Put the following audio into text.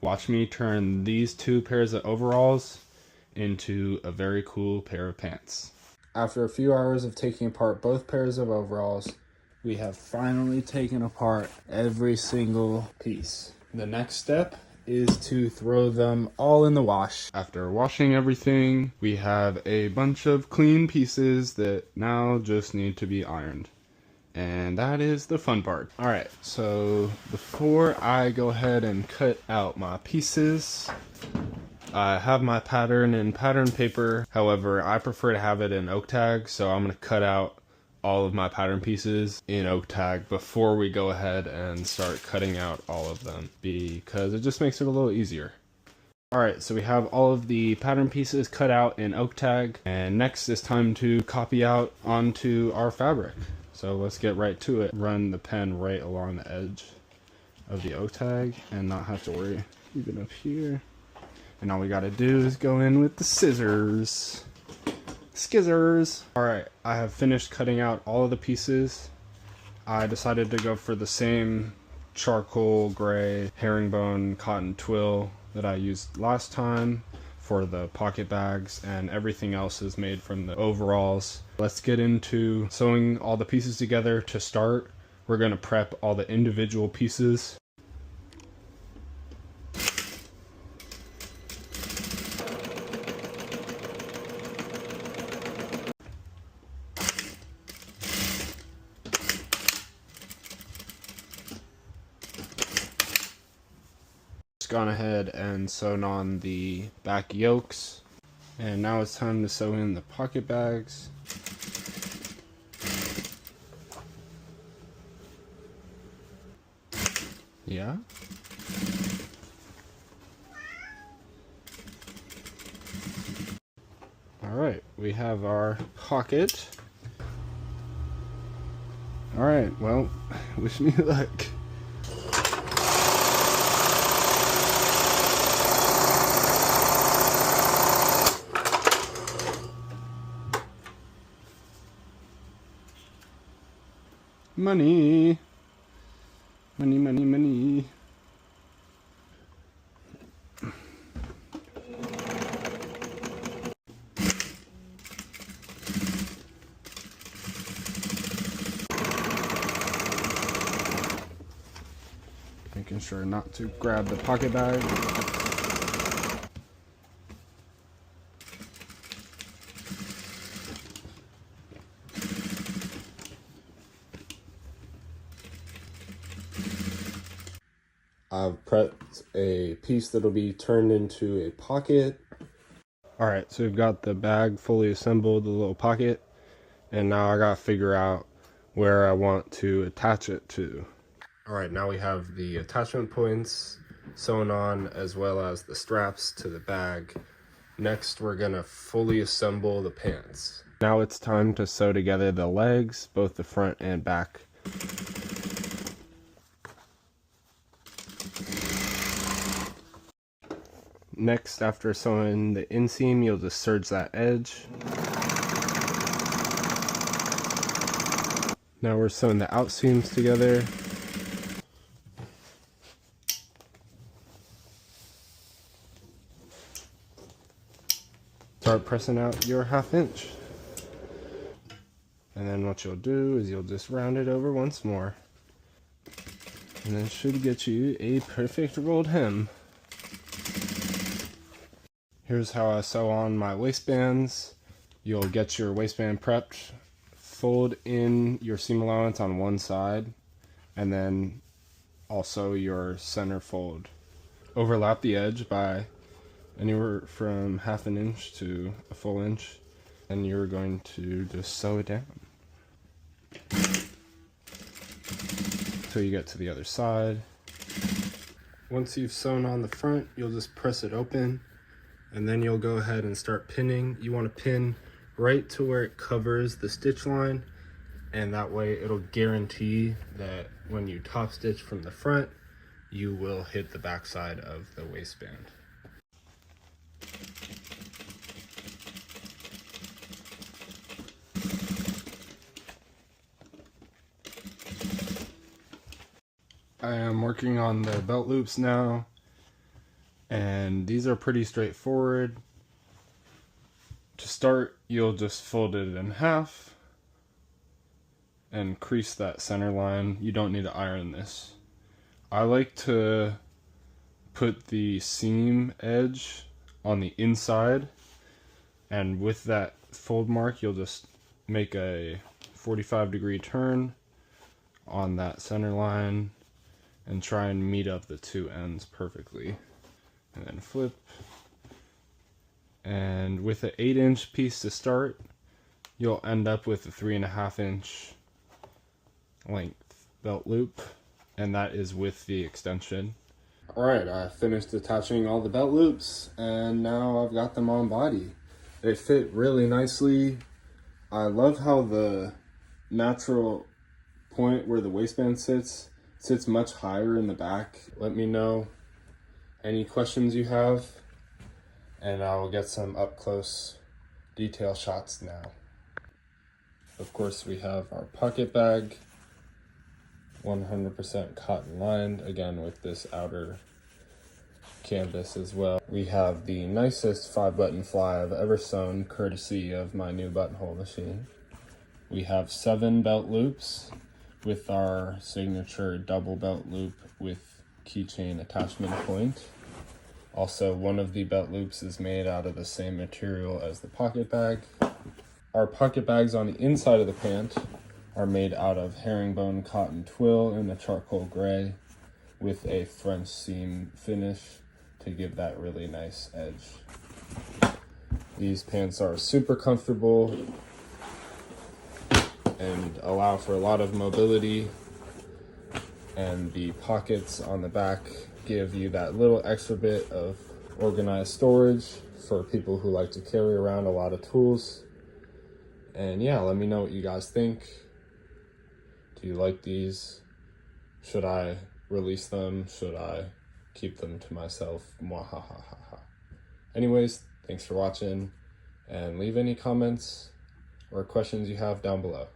Watch me turn these two pairs of overalls into a very cool pair of pants. After a few hours of taking apart both pairs of overalls, we have finally taken apart every single piece. The next step is to throw them all in the wash. After washing everything, we have a bunch of clean pieces that now just need to be ironed. And that is the fun part. Alright, so before I go ahead and cut out my pieces, I have my pattern in pattern paper. However, I prefer to have it in oak tag, so I'm going to cut out all of my pattern pieces in oak tag before we go ahead and start cutting out all of them, because it just makes it a little easier. Alright, so we have all of the pattern pieces cut out in oak tag, and next it's time to copy out onto our fabric. So let's get right to it. Run the pen right along the edge of the oak tag and not have to worry. Keep it up here. And all we gotta do is go in with the scissors. Skizzers! Alright, I have finished cutting out all of the pieces. I decided to go for the same charcoal gray herringbone cotton twill that I used last time for the pocket bags, and everything else is made from the overalls. Let's get into sewing all the pieces together. To start, we're going to prep all the individual pieces. Gone ahead and sewn on the back yokes, and now it's time to sew in the pocket bags. Yeah. Alright, we have our pocket. Alright, well, wish me luck. Money. Money, money, money. Making sure not to grab the pocket bag. I've prepped a piece that'll be turned into a pocket. Alright, so we've got the bag fully assembled, the little pocket, and now I gotta figure out where I want to attach it to. Alright, now we have the attachment points sewn on, as well as the straps to the bag. Next, we're gonna fully assemble the pants. Now it's time to sew together the legs, both the front and back. Next, after sewing the inseam, you'll just serge that edge. Now we're sewing the outseams together. Start pressing out your 1/2 inch. And then what you'll do is you'll just round it over once more. And that should get you a perfect rolled hem. Here's how I sew on my waistbands. You'll get your waistband prepped, fold in your seam allowance on one side, and then also your center fold. Overlap the edge by anywhere from 1/2 inch to a full inch, and you're going to just sew it down until you get to the other side. Once you've sewn on the front, you'll just press it open, and then you'll go ahead and start pinning. You want to pin right to where it covers the stitch line, and that way it'll guarantee that when you top stitch from the front, you will hit the back side of the waistband. I am working on the belt loops now. And these are pretty straightforward. To start, you'll just fold it in half and crease that center line. You don't need to iron this. I like to put the seam edge on the inside, and with that fold mark you'll just make a 45-degree turn on that center line and try and meet up the two ends perfectly, and then flip. And with an 8-inch piece to start, you'll end up with a 3.5-inch length belt loop, and that is with the extension. Alright, I finished attaching all the belt loops, and now I've got them on body. They fit really nicely. I love how the natural point where the waistband sits much higher in the back. Let me know any questions you have, and I will get some up-close detail shots now. Of course, we have our pocket bag, 100% cotton lined, again with this outer canvas as well. We have the nicest 5-button fly I've ever sewn, courtesy of my new buttonhole machine. We have 7 belt loops with our signature double belt loop with keychain attachment point. Also, one of the belt loops is made out of the same material as the pocket bag. Our pocket bags on the inside of the pant are made out of herringbone cotton twill in the charcoal gray with a French seam finish to give that really nice edge. These pants are super comfortable and allow for a lot of mobility, and the pockets on the back give you that little extra bit of organized storage for people who like to carry around a lot of tools. And yeah, let me know what you guys think. Do you like these? Should I release them? Should I keep them to myself? Mwahahaha. Anyways, thanks for watching, and leave any comments or questions you have down below.